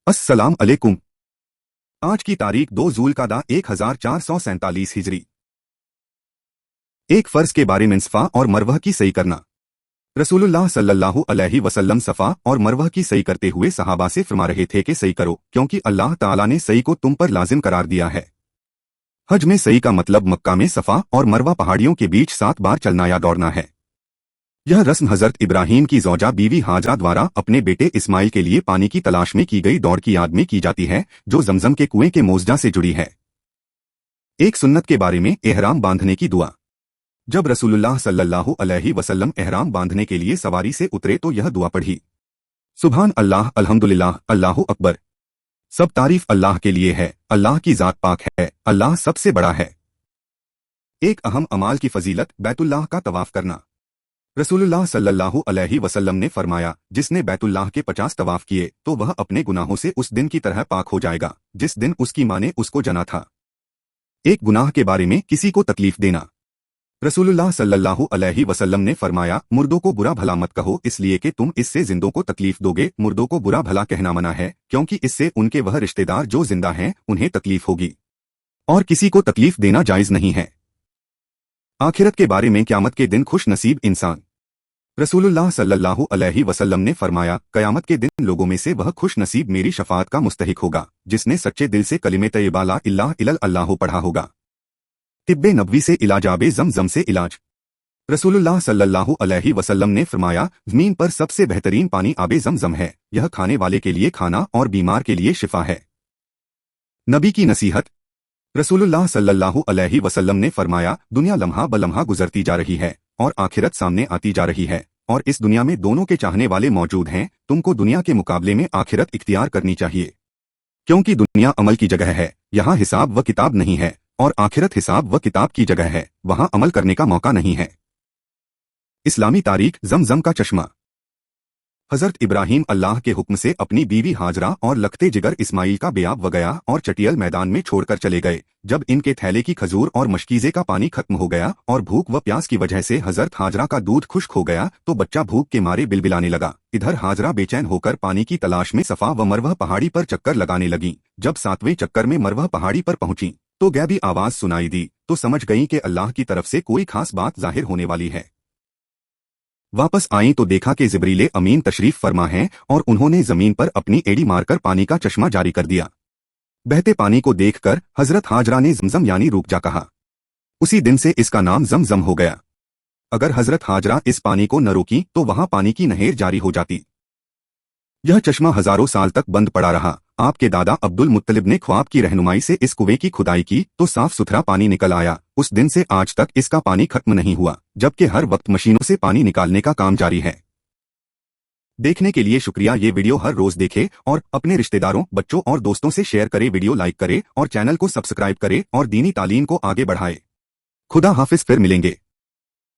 अस्सलाम अलैकुम। आज की तारीख 2 ज़ुल्क़ादा 1447 हिजरी। एक फर्ज के बारे में सफ़ा और मरवा की सही करना। रसूलुल्लाह सल्लल्लाहु अलैहि वसल्लम सफ़ा और मरवा की सही करते हुए सहाबा से फरमा रहे थे कि सही करो, क्योंकि अल्लाह ताला ने सही को तुम पर लाजिम करार दिया है। हज में सही का मतलब मक्का में सफ़ा और मरवा पहाड़ियों के बीच 7 बार चलना या दौड़ना है। यह रस्म हजरत इब्राहीम की ज़ौजा बीवी हाजरा द्वारा अपने बेटे इस्माइल के लिए पानी की तलाश में की गई दौड़ की याद में की जाती है, जो जमजम के कुएं के मोजजा से जुड़ी है। एक सुन्नत के बारे में एहराम बांधने की दुआ। जब रसूलुल्लाह सल्लल्लाहु अलैहि वसल्लम एहराम बांधने के लिए सवारी से उतरे तो यह दुआ पढ़ी। सुभान अल्लाह, अल्हम्दुलिल्लाह, अल्लाहु अकबर। सब तारीफ अल्लाह के लिए है, अल्लाह की जात पाक है, अल्लाह सबसे बड़ा है। एक अहम अमाल की फजीलत, बैतुल्लाह का तवाफ करना। रसूलुल्लाह सल्लल्लाहु अलैहि वसल्लम ने फरमाया, जिसने बैतुल्लाह के 50 तवाफ किए तो वह अपने गुनाहों से उस दिन की तरह पाक हो जाएगा जिस दिन उसकी माँ ने उसको जना था। एक गुनाह के बारे में किसी को तकलीफ देना। रसूलुल्लाह सल्लल्लाहु अलैहि वसल्लम ने फरमाया, मुर्दों को बुरा भला मत कहो, इसलिए कि तुम इससे जिंदों को तकलीफ दोगे। मुर्दों को बुरा भला कहना मना है, क्योंकि इससे उनके वह रिश्तेदार जो जिंदा हैं उन्हें तकलीफ होगी, और किसी को तकलीफ देना जायज नहीं है। आखिरत के बारे में क़यामत के दिन खुश नसीब इंसान। रसूलुल्लाह सल्लल्लाहु अलैहि वसल्लम ने फरमाया, क़यामत के दिन लोगों में से वह खुश नसीब मेरी शफाअत का मुस्तहिक होगा जिसने सच्चे दिल से कलिमे तय्यबा ला इलाहा इल्लल्लाह पढ़ा होगा। तिब्बे नबवी से इलाज, आबे ज़मज़म से इलाज। रसूलुल्लाह सल्लल्लाहु अलैहि वसल्लम ने फरमाया, ज़मीन पर सबसे बेहतरीन पानी आबे ज़मज़म है। यह खाने वाले के लिए खाना और बीमार के लिए शिफा है। नबी की नसीहत। रसूलुल्लाह सल्लल्लाहु अलैहि वसल्लम ने फरमाया, दुनिया लम्हा ब लम्हा गुजरती जा रही है और आखिरत सामने आती जा रही है, और इस दुनिया में दोनों के चाहने वाले मौजूद हैं। तुमको दुनिया के मुकाबले में आखिरत इख्तियार करनी चाहिए, क्योंकि दुनिया अमल की जगह है, यहाँ हिसाब व किताब नहीं है, और आखिरत हिसाब व किताब की जगह है, वहाँ अमल करने का मौका नहीं है। इस्लामी तारीख। ज़मज़म का चश्मा। हजरत इब्राहीम अल्लाह के हुक्म से अपनी बीवी हाजरा और लखते जिगर इस्माइल का बेआब वगया और चटियल मैदान में छोड़कर चले गए। जब इनके थैले की खजूर और मशकीज़े का पानी खत्म हो गया और भूख व प्यास की वजह से हजरत हाजरा का दूध खुश्क हो गया तो बच्चा भूख के मारे बिलबिलाने लगा। इधर हाजरा बेचैन होकर पानी की तलाश में सफ़ा व मरवा पहाड़ी पर चक्कर लगाने लगी। जब 7वें चक्कर में मरवा पहाड़ी पर पहुंची तो गैबी आवाज सुनाई दी, तो समझ गई कि अल्लाह की तरफ से कोई खास बात जाहिर होने वाली है। वापस आईं तो देखा कि जिब्रील अमीन तशरीफ फरमा हैं और उन्होंने जमीन पर अपनी एड़ी मारकर पानी का चश्मा जारी कर दिया। बहते पानी को देखकर हजरत हाजरा ने ज़मज़म यानी रुक जा कहा। उसी दिन से इसका नाम ज़मज़म हो गया। अगर हजरत हाजरा इस पानी को न रोकी तो वहां पानी की नहर जारी हो जाती। यह चश्मा हजारों साल तक बंद पड़ा रहा। आपके दादा अब्दुल मुत्तलिब ने ख्वाब की रहनुमाई से इस कुएं की खुदाई की तो साफ सुथरा पानी निकल आया। उस दिन से आज तक इसका पानी खत्म नहीं हुआ, जबकि हर वक्त मशीनों से पानी निकालने का काम जारी है। देखने के लिए शुक्रिया। ये वीडियो हर रोज देखे और अपने रिश्तेदारों, बच्चों और दोस्तों से शेयर करे। वीडियो लाइक करे और चैनल को सब्सक्राइब करे और दीनी तालीम को आगे बढ़ाए। खुदा हाफिज। फिर मिलेंगे।